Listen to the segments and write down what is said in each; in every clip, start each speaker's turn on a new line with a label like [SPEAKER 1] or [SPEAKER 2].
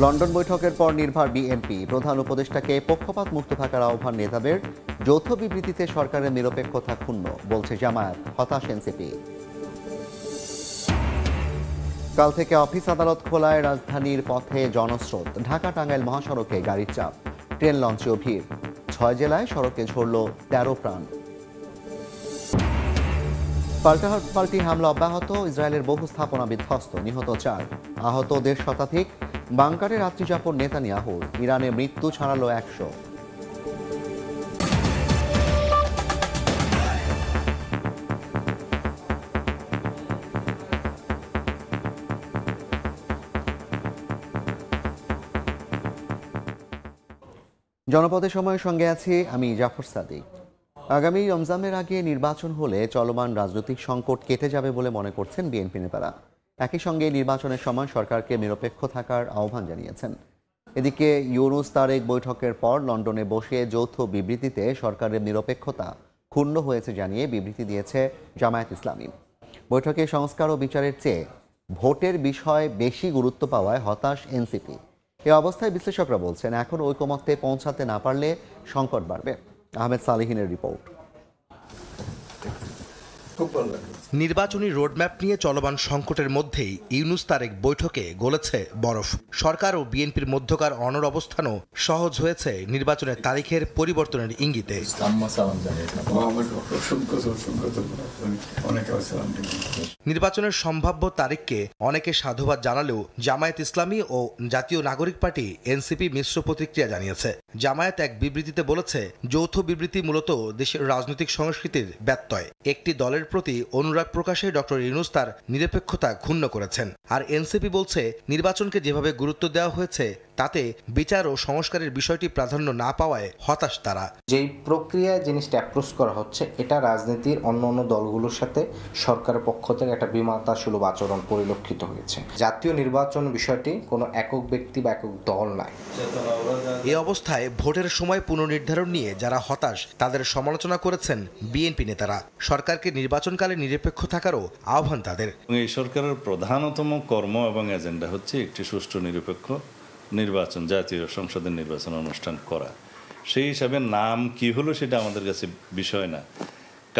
[SPEAKER 1] London বৈঠকের পর নির্ভর বিএনপি প্রধান উপদেষ্টাকে পক্ষপাত মুক্ত থাকার আহ্বান নেতাদের। যৌথ বিবৃতিতে সরকারের নিরপেক্ষতা ক্ষুণ্ণ বলছে জামায়াত, হতাশ এনসিপি। কাল থেকে অফিস আদালত খোলায় রাজধানীর পথে জনস্রোত। ঢাকা টাঙ্গাইল মহাসড়কে গাড়ির চাপ, ট্রেন লঞ্চেও ভিড়। 6 জেলায় সড়কে ঝরল 13 প্রাণ। পাল্টি হামলা অব্যাহত, ইসরায়েলের বহু স্থাপনা বিধ্বস্ত, নিহত 4, আহত 1.5 শতাধিক। বাংকারে রাত্রিযাপন নেতানিয়াহুর, ইরানে মৃত্যু ছাড়ালো 100। জনপদের সময়ের সঙ্গে আছি আমি জাফর সাদিক। আগামী রমজানের আগে নির্বাচন হলে চলমান রাজনৈতিক সংকট কেটে যাবে বলে মনে করছেন বিএনপি নেতারা। একই সঙ্গে নির্বাচনের সময় সরকারকে নিরপেক্ষ থাকার আহ্বান জানিয়েছেন। এদিকে ইউনুস তারেক বৈঠকের পর লন্ডনে বসে যৌথ বিবৃতিতে সরকারের নিরপেক্ষতা ক্ষুণ্ণ হয়েছে জানিয়ে বিবৃতি দিয়েছে জামায়াত ইসলামী। বৈঠকে সংস্কার ও বিচারের চেয়ে ভোটের বিষয় বেশি গুরুত্ব পাওয়ায় হতাশ এনসিপি। এ অবস্থায় বিশ্লেষকরা বলছেন, এখন ঐকমত্যে পৌঁছাতে না পারলে সংকট বাড়বে। আহমেদ সালেহিনের রিপোর্ট।
[SPEAKER 2] নির্বাচনী রোডম্যাপ নিয়ে চলমান সংকটের মধ্যেই ইউনুস তারেক বৈঠকে গলেছে বরফ। সরকার ও বিএনপির মধ্যকার অনড় অবস্থানও সহজ হয়েছে নির্বাচনের তারিখের পরিবর্তনের ইঙ্গিতে। নির্বাচনের সম্ভাব্য তারিখকে অনেকে সাধুবাদ জানালেও জামায়াত ইসলামী ও জাতীয় নাগরিক পার্টি এনসিপি মিশ্র প্রতিক্রিয়া জানিয়েছে। জামায়াত এক বিবৃতিতে বলেছে, যৌথ বিবৃতি মূলত দেশের রাজনৈতিক সংস্কৃতির ব্যত্যয়। একটি দলের প্রতি অনুরাগ প্রকাশে ডক্টর ইউনুস তার নিরপেক্ষতা ক্ষুণ্ণ করেছেন। আর এনসিপি বলছে, নির্বাচনকে যেভাবে গুরুত্ব দেওয়া হয়েছে তাতে বিচার ও সংস্কারের বিষয়টি প্রাধান্য না পাওয়ায় হতাশ তারা।
[SPEAKER 3] যেই প্রক্রিয়ায় জিনিসটা অ্যাপ্রোচ করা হচ্ছে, এটা রাজনীতির অন্য অন্য দলগুলোর সাথে সরকারের পক্ষ থেকে একটা বিমাতাসুলভ আচরণ পরিলক্ষিত হয়েছে। জাতীয় নির্বাচন বিষয়টি কোনো একক ব্যক্তি বা একক দল নয়।
[SPEAKER 2] এই অবস্থায় ভোটের সময় পুনর্নির্ধারণ নিয়ে যারা হতাশ তাদের সমালোচনা করেছেন বিএনপি নেতারা। সরকারকে নির্বাচনকালে নিরপেক্ষ থাকারও আহ্বান তাদের।
[SPEAKER 4] এই সরকারের প্রধানতম কর্ম এবং এজেন্ডা হচ্ছে একটি সুষ্ঠু নিরপেক্ষ নির্বাচন, জাতীয় সংসদের নির্বাচন অনুষ্ঠান করা। সেই হিসাবে নাম কি হলো সেটা আমাদের কাছে বিষয় না,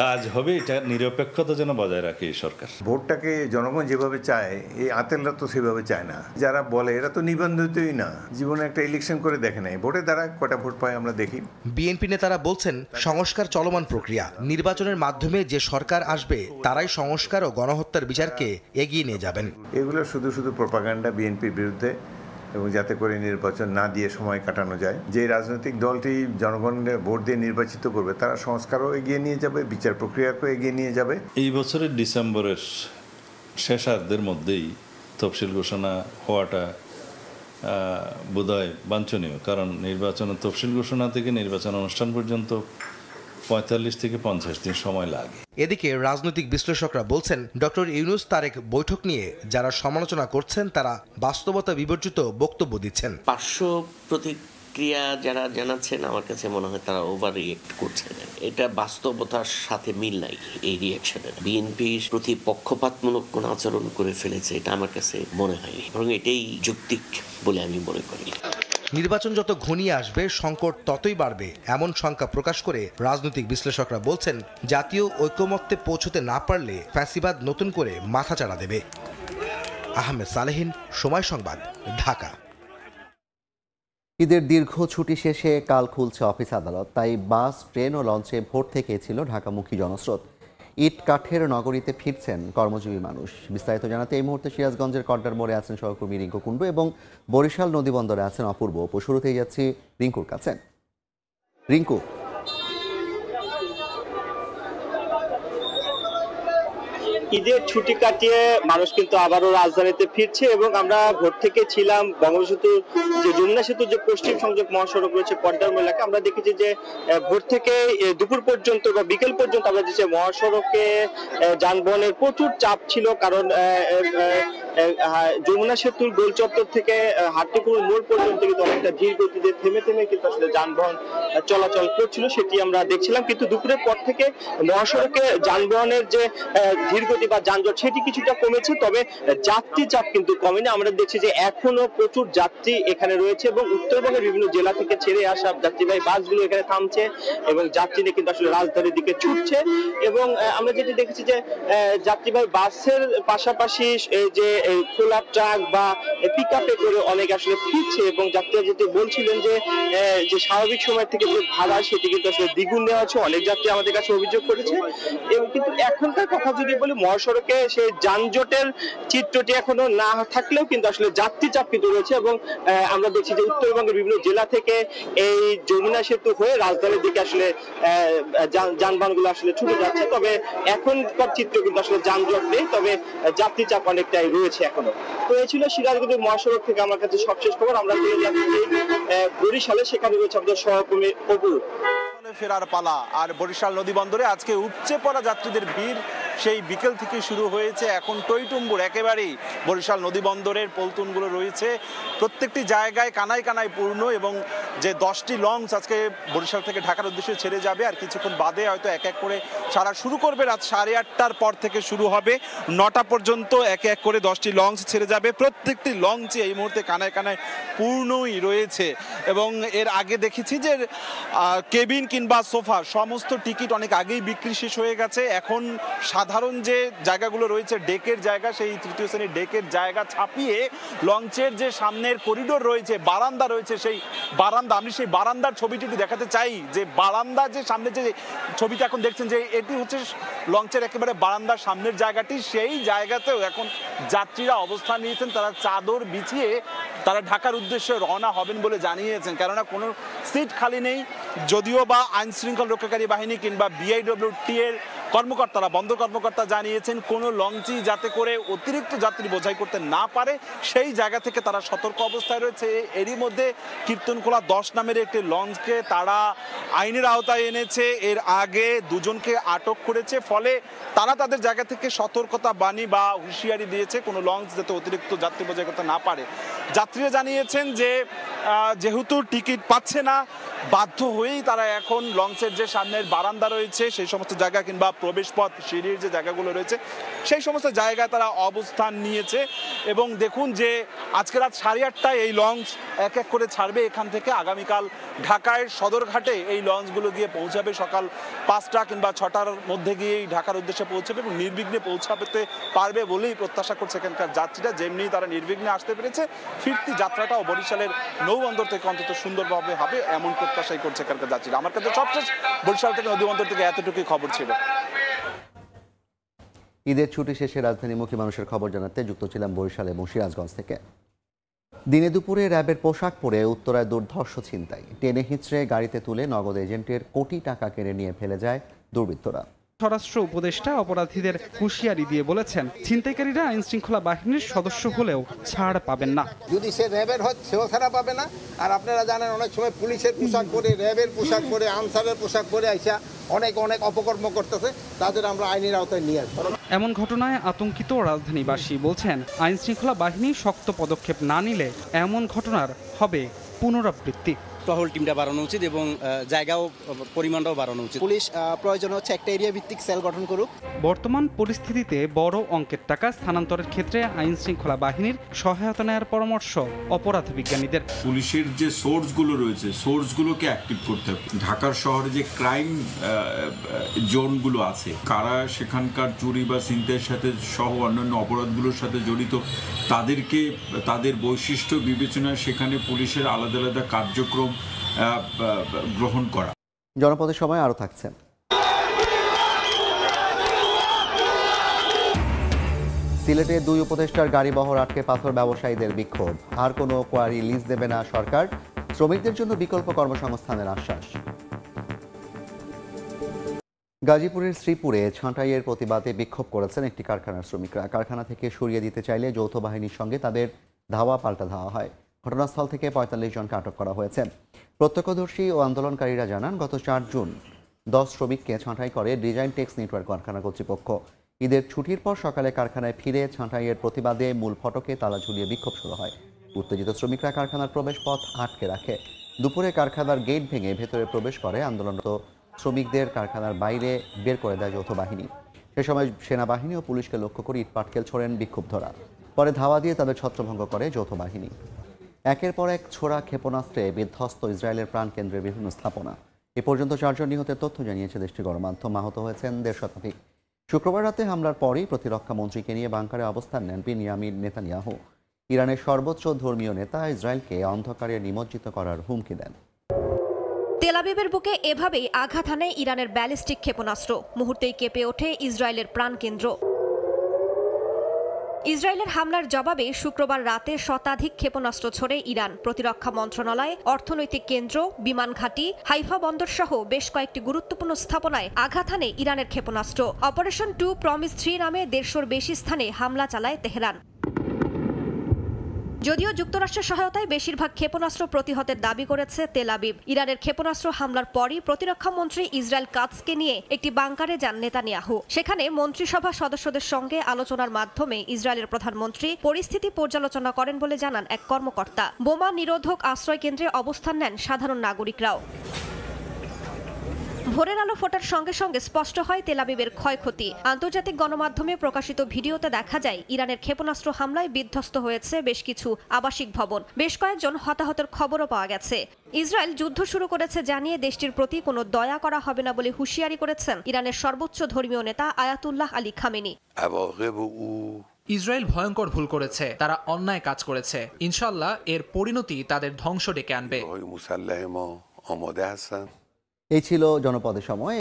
[SPEAKER 4] কাজ হবে এটা নিরপেক্ষতা যেন বজায় রাখে এই সরকার।
[SPEAKER 5] ভোটটাকে জনগণ যেভাবে চায়, এই আতেলরা তো সেভাবে চায় না। যারা বলে এরা তো নিবন্ধিতই না, জীবনে একটা ইলেকশন করে দেখে নাই, ভোটের দ্বারা কটা ভোট পায় আমরা দেখি।
[SPEAKER 2] বিএনপি নেতারা বলছেন, সংস্কার চলমান প্রক্রিয়া, নির্বাচনের মাধ্যমে যে সরকার আসবে তারাই সংস্কার ও গণহত্যার বিচারকে এগিয়ে নিয়ে যাবেন।
[SPEAKER 5] এগুলো শুধু শুধু প্রপাগান্ডা বিএনপির বিরুদ্ধে, এবং যাতে করে নির্বাচন না দিয়ে সময় কাটানো যায়। যে রাজনৈতিক দলটি জনগণের ভোট দিয়ে নির্বাচিত করবে তারা সংস্কারও এগিয়ে নিয়ে যাবে, বিচার প্রক্রিয়াকেও এগিয়ে নিয়ে যাবে।
[SPEAKER 4] এই বছরের ডিসেম্বরের শেষার্ধের মধ্যেই তফসিল ঘোষণা হওয়াটা বোধহয় বাঞ্ছনীয়, কারণ নির্বাচনের তফসিল ঘোষণা থেকে নির্বাচন অনুষ্ঠান পর্যন্ত 45 থেকে 50 দিন সময় লাগে।
[SPEAKER 2] এদিকে রাজনৈতিক বিশ্লেষকরা বলছেন, ডক্টর ইউনুস তারেক বৈঠক নিয়ে যারা সমালোচনা করছেন তারা বাস্তবতা বিবর্জিত বক্তব্য দিচ্ছেন।
[SPEAKER 6] পার্শ্ব প্রতিক্রিয়া যারা জানাচ্ছেন, আমার কাছে মনে হয় তারা ওভার রিয়েক্ট করছেন। এটা বাস্তবতার সাথে মিল নাই এই রিয়েকশনের। বিএনপির প্রতি পক্ষপাতমূলক কোন আচরণ করে ফেলেছে এটা আমার কাছে মনে হয়নি, বরং এটাই যৌক্তিক বলে আমি মনে করি।
[SPEAKER 2] নির্বাচন যত ঘনিয়ে আসবে সংকট ততই বাড়বে এমন শঙ্কা প্রকাশ করে রাজনৈতিক বিশ্লেষকরা বলছেন, জাতীয় ঐকমত্যে পৌঁছতে না পারলে ফ্যাসিবাদ নতুন করে মাথাচাড়া দেবে। আহমেদ সালেহিন, সময় সংবাদ, ঢাকা।
[SPEAKER 1] ঈদের দীর্ঘ ছুটি শেষে কাল খুলছে অফিস আদালত, তাই বাস, ট্রেন ও লঞ্চে ভোর থেকেই ছিল ঢাকামুখী জনস্রোত। ইট কাঠের নগরীতে ফিরছেন কর্মজীবী মানুষ। বিস্তারিত জানাতে এই মুহূর্তে সিরাজগঞ্জের কড্ডার মোড়ে আছেন সহকর্মী রিঙ্কু কুণ্ডু এবং বরিশাল নদীবন্দরে আছেন অপূর্ব। শুরুতেই যাচ্ছি রিঙ্কুর কাছে। রিঙ্কু,
[SPEAKER 7] ঈদের ছুটি কাটিয়ে মানুষ কিন্তু আবারও রাজধানীতে ফিরছে এবং আমরা ভোর থেকে ছিলাম বঙ্গবন্ধু যে যমুনা সেতু যে পশ্চিম সংযোগ মহাসড়ক রয়েছে কড্ডার মোড় এলাকা। আমরা দেখেছি যে ভোর থেকে দুপুর পর্যন্ত বা বিকেল পর্যন্ত আমরা যে মহাসড়কে যানবাহনের প্রচুর চাপ ছিল, কারণ যমুনা সেতুর গোল চত্বর থেকে হাট্টিকুল মোড় পর্যন্ত কিন্তু অনেকটা ধীর গতিতে থেমে থেমে কিন্তু আসলে যানবাহন চলাচল করছিল, সেটি আমরা দেখছিলাম। কিন্তু দুপুরের পর থেকে মহাসড়কে যানবাহনের যে ধীর ক্ষয়ক্ষতি বা যানজট সেটি কিছুটা কমেছে, তবে যাত্রী চাপ কিন্তু কমেনি। আমরা দেখছি যে এখনো প্রচুর যাত্রী এখানে রয়েছে এবং উত্তরবঙ্গের বিভিন্ন জেলা থেকে ছেড়ে আসা যাত্রীবাহী বাসগুলো এখানে থামছে এবং যাত্রী নিয়ে কিন্তু আসলে রাজধানীর দিকে ছুটছে। এবং আমরা যেটি দেখেছি যে যাত্রীবাহী বাসের পাশাপাশি যে খোলা ট্রাক বা পিকআপে করে অনেক আসলে ফিরছে এবং যাত্রীরা যেটি বলছিলেন যে স্বাভাবিক সময় থেকে যে ভাড়া সেটি কিন্তু আসলে দ্বিগুণ নেওয়া হচ্ছে, অনেক যাত্রী আমাদের কাছে অভিযোগ করেছে। এবং কিন্তু এখনকার কথা যদি বলি, মহাসড়কে সেই যানজটের চিত্রটি এখনো না থাকলেও কিন্তু আসলে যাত্রী চাপ কিন্তু রয়েছে এবং আমরা দেখছি যে উত্তরবঙ্গের বিভিন্ন জেলা থেকে এই যমুনা সেতু হয়ে রাজধানীর দিকে আসলে যানবাহনগুলো আসলে ছুটে যাচ্ছে। তবে এখনকার চিত্র কিন্তু আসলে যানজট নেই, তবে যাত্রী চাপ অনেকটাই রয়েছে এখনো। তো এই ছিল সিরাজগঞ্জের মহাসড়ক থেকে আমার কাছে সবশেষ খবর। আমরা চলে যাচ্ছি বরিশালে, সেখানে রয়েছে আমাদের সহকর্মী অপু।
[SPEAKER 8] ফেরার পালা। আর বরিশাল নদী বন্দরে আজকে উপচে পড়া যাত্রীদের ভিড় সেই বিকেল থেকে শুরু হয়েছে। এখন টইটুম্বুর একেবারেই বরিশাল নদী বন্দরের পল্টনগুলো রয়েছে, প্রত্যেকটি জায়গায় কানায় কানায় পূর্ণ। এবং যে 10টি লঞ্চ আজকে বরিশাল থেকে ঢাকার উদ্দেশ্যে ছেড়ে যাবে, আর কিছুক্ষণ বাদে হয়তো এক এক করে ছাড়া শুরু করবে। রাত 8:30টার পর থেকে শুরু হবে, 9টা পর্যন্ত এক এক করে 10টি লঞ্চ ছেড়ে যাবে। প্রত্যেকটি লঞ্চে এই মুহূর্তে কানায় কানায় পূর্ণই রয়েছে। এবং এর আগে দেখেছি যে কেবিন কিংবা সোফা সমস্ত টিকিট অনেক আগেই বিক্রি শেষ হয়ে গেছে। এখন সাধারণ যে জায়গাগুলো রয়েছে, ডেকের জায়গা, সেই তৃতীয় শ্রেণীর ডেকের জায়গা ছাপিয়ে লঞ্চের যে সামনের করিডোর রয়েছে, বারান্দা রয়েছে, সেই বারান্দা, আমি সেই বারান্দার ছবিটি একটু দেখাতে চাই। যে বারান্দা, যে সামনে যে ছবিটা এখন দেখছেন, যে এটি হচ্ছে লঞ্চের একেবারে বারান্দার সামনের জায়গাটি। সেই জায়গাতেও এখন যাত্রীরা অবস্থান নিয়েছেন, তারা চাদর বিছিয়ে তারা ঢাকার উদ্দেশ্যে রওনা হবেন বলে জানিয়েছেন। কেননা কোনো সিট খালি নেই, যদিও বা আইন শৃঙ্খলা রক্ষাকারী বাহিনী কিংবা বিআইডব্লিউটি এর কর্মকর্তারা, বন্দর কর্মকর্তা জানিয়েছেন কোনো লঞ্চই যাতে করে অতিরিক্ত যাত্রী বোঝাই করতে না পারে সেই জায়গা থেকে তারা সতর্ক অবস্থায় রয়েছে। এরই মধ্যে কীর্তনখোলা 10 নামের একটি লঞ্চকে তারা আইনের আওতায় এনেছে, এর আগে 2জনকে আটক করেছে। ফলে তারা তাদের জায়গা থেকে সতর্কতা বাণী বা হুঁশিয়ারি দিয়েছে কোনো লঞ্চ যাতে অতিরিক্ত যাত্রী বোঝাই করতে না পারে। যাত্রীরা জানিয়েছেন যে যেহেতু টিকিট পাচ্ছে না, বাধ্য হয়েই তারা এখন লঞ্চের যে সামনের বারান্দা রয়েছে সেই সমস্ত জায়গা কিংবা প্রবেশপথ, সিঁড়ির যে জায়গাগুলো রয়েছে সেই সমস্ত জায়গায় তারা অবস্থান নিয়েছে। এবং দেখুন যে আজকে রাত 8:30টায় এই লঞ্চ এক এক করে ছাড়বে এখান থেকে। আগামীকাল ঢাকায় সদরঘাটে এই লঞ্চগুলো গিয়ে পৌঁছাবে সকাল 5টা কিংবা 6টার মধ্যে গিয়েই ঢাকার উদ্দেশ্যে পৌঁছাবে এবং নির্বিঘ্নে পৌঁছাতে পারবে বলেই প্রত্যাশা করছে এখানকার যাত্রীরা। যেমনি তারা নির্বিঘ্নে আসতে পেরেছে, ফিরতি যাত্রাটাও বরিশালের নৌবন্দর থেকে অন্তত সুন্দরভাবে হবে এমন প্রত্যাশাই করছে এখানকার যাত্রীরা। আমার কাছে সবশেষ বরিশাল থেকে নদীবন্দর থেকে এতটুকুই খবর ছিল।
[SPEAKER 1] ঈদের ছুটি শেষে রাজধানীমুখী মানুষের খবর জানাতে যুক্ত ছিলাম বরিশাল এবং সিরাজগঞ্জ থেকে। দিনে দুপুরে র্যাবের পোশাক পরে উত্তরায় দুর্ধর্ষ ছিনতাই, টেনে হিঁচড়ে গাড়িতে তুলে নগদ এজেন্টের কোটি টাকা কেড়ে নিয়ে ফেলে যায় দুর্বৃত্তরা।
[SPEAKER 9] স্বরাষ্ট্র উপদেষ্টা অপরাধীদের হুঁশিয়ারি দিয়ে বলেছেন, ছিনতাইকারীরা আইন শৃঙ্খলা বাহিনীর সদস্য হলেও ছাড় পাবেন না।
[SPEAKER 10] যদি সে র্যাবের হয় সেও ছাড়া পাবে না। আর আপনারা জানেন অনেক সময় পুলিশের পোশাক পরে, র্যাবের পোশাক পরে, আনসারের পোশাক পরে আইসা অনেক অপকর্ম করতেছে, তাদের আমরা আইনের আওতায় নিয়ে আসবো।
[SPEAKER 9] এমন ঘটনায় আতঙ্কিত রাজধানীবাসী বলছেন, আইন শৃঙ্খলা বাহিনী শক্ত পদক্ষেপ না নিলে এমন ঘটনার হবে পুনরাবৃত্তি।
[SPEAKER 11] টহল টিমটা বাড়ানো উচিত এবং জায়গাও পরিমাণটাও বাড়ানো উচিত। পুলিশ প্রয়োজন হচ্ছে একটা এরিয়া ভিত্তিক সেল গঠন করুক।
[SPEAKER 9] বর্তমান পরিস্থিতিতে বড় অঙ্কের টাকা স্থানান্তরের ক্ষেত্রে আইন শৃঙ্খলা বাহিনীর সহায়তা নেওয়ার পরামর্শ অপরাধ বিজ্ঞানীদের।
[SPEAKER 12] পুলিশের যে সোর্সগুলো রয়েছে, সোর্সগুলোকে অ্যাক্টিভ করতে হবে। ঢাকার শহরে যে ক্রাইম জোনগুলো আছে, কারা সেখানকার চুরি বা ছিনতাইয়ের সাথে সহ অন্যান্য অপরাধগুলোর সাথে জড়িত, তাদেরকে তাদের বৈশিষ্ট্য বিবেচনায় সেখানে পুলিশের আলাদা আলাদা কার্যক্রম গ্রহণ করা।
[SPEAKER 1] জনপদের সময় আরও থাকছে। সিলেটে 2 উপদেষ্টার গাড়িবহর আটকে পাথর ব্যবসায়ীদের বিক্ষোভ। আর কোনো কোয়ারি লিজ দেবে না সরকার, শ্রমিকদের জন্য বিকল্প কর্মসংস্থানের আশ্বাস। গাজীপুরের শ্রীপুরে ছাঁটাইয়ের প্রতিবাদে বিক্ষোভ করেছেন একটি কারখানার শ্রমিকরা। কারখানা থেকে সরিয়ে দিতে চাইলে যৌথ বাহিনীর সঙ্গে তাদের ধাওয়া পাল্টা ধাওয়া হয়। ঘটনাস্থল থেকে 45 জনকে আটক করা হয়েছে। প্রত্যক্ষদর্শী ও আন্দোলনকারীরা জানান, গত 4 জুন 10 শ্রমিককে ছাঁটাই করে ডিজাইন টেক্স নেটওয়ার্ক কারখানা কর্তৃপক্ষ। ঈদের ছুটির পর সকালে কারখানায় ফিরে ছাঁটাইয়ের প্রতিবাদে মূল ফটকে তালা ঝুলিয়ে বিক্ষোভ শুরু হয়। উত্তেজিত শ্রমিকরা কারখানার প্রবেশ পথ আটকে রাখে। দুপুরে কারখানার গেট ভেঙে ভেতরে প্রবেশ করে আন্দোলনরত শ্রমিকদের কারখানার বাইরে বের করে দেয় যৌথ বাহিনী। সে সময় সেনাবাহিনী ও পুলিশকে লক্ষ্য করে ইটপাটকেল ছোড়েন বিক্ষুব্ধরা। পরে ধাওয়া দিয়ে তাদের ছত্রভঙ্গ করে যৌথ বাহিনী। একের পর এক ছোড়া ক্ষেপণাস্ত্রে বিধ্বস্ত ইসরায়েলের প্রাণকেন্দ্রের বিভিন্ন স্থাপনা। এ পর্যন্ত 4 জন নিহতের তথ্য জানিয়েছে দেশটির গণমাধ্যম। আহত হয়েছেন 1.5 শতাধিক। শুক্রবার রাতে হামলার পরই প্রতিরক্ষা মন্ত্রীকে নিয়ে বাংকারে অবস্থান নেন বেনিয়ামিন নেতানিয়াহু। ইরানের সর্বোচ্চ ধর্মীয় নেতা ইসরায়েলকে অন্ধকারে নিমজ্জিত করার হুমকি দেন।
[SPEAKER 13] তেল আবিবের বুকে এভাবেই আঘাত হানে ইরানের ব্যালিস্টিক ক্ষেপণাস্ত্র। মুহূর্তেই কেঁপে ওঠে ইসরায়েলের প্রাণকেন্দ্র। ইসরায়েলের হামলার জবাবে শুক্রবার রাতে শতাধিক ক্ষেপণাস্ত্র ছোড়ে ইরান। প্রতিরক্ষা মন্ত্রণালয়, অর্থনৈতিক কেন্দ্র, বিমান ঘাঁটি, হাইফা বন্দর সহ বেশ কয়েকটি গুরুত্বপূর্ণ স্থাপনায় আঘাত হানে ইরানের ক্ষেপণাস্ত্র। অপারেশন 2 প্রমিস 3 নামে 150-র বেশি স্থানে হামলা চালায় তেহরান। যদিও যুক্তরাষ্ট্রের সহায়তায় বেশিরভাগ ক্ষেপণাস্ত্র প্রতিহতের দাবি করেছে তেল আবিব। ইরানের ক্ষেপণাস্ত্র হামলার পরই প্রতিরক্ষা মন্ত্রী ইসরায়েল কাৎজকে নিয়ে একটি বাংকারে যান নেতানিয়াহু। সেখানে মন্ত্রিসভা সদস্যদের সঙ্গে আলোচনার মাধ্যমে ইসরায়েলের প্রধানমন্ত্রী পরিস্থিতি পর্যালোচনা করেন বলে জানান এক কর্মকর্তা। বোমা নিরোধক আশ্রয় কেন্দ্রে অবস্থান নেন সাধারণ নাগরিকরাও। ভোরের আলো ফোটার সঙ্গে সঙ্গে স্পষ্ট হয় তেল আবিবের ক্ষয়ক্ষতি। আন্তর্জাতিক গণমাধ্যমে প্রকাশিত ভিডিওতে দেখা যায় ইরানের ক্ষেপণাস্ত্র হামলায় বিধ্বস্ত হয়েছে বেশ কিছু আবাসিক ভবন। বেশ কয়েকজন হতাহতের খবরও পাওয়া গেছে। ইসরায়েল যুদ্ধ শুরু করেছে জানিয়ে দেশটির প্রতি কোনো দয়া করা হবে না বলে হুঁশিয়ারি করেছেন ইরানের সর্বোচ্চ ধর্মীয় নেতা আয়াতুল্লাহ আলী খামেনি।
[SPEAKER 14] ইসরায়েল ভয়ঙ্কর ভুল করেছে, তারা অন্যায় কাজ করেছে। ইনশাআল্লাহ এর পরিণতি তাদের ধ্বংস ডেকে আনবে।
[SPEAKER 1] এই ছিল জনপদের সময়।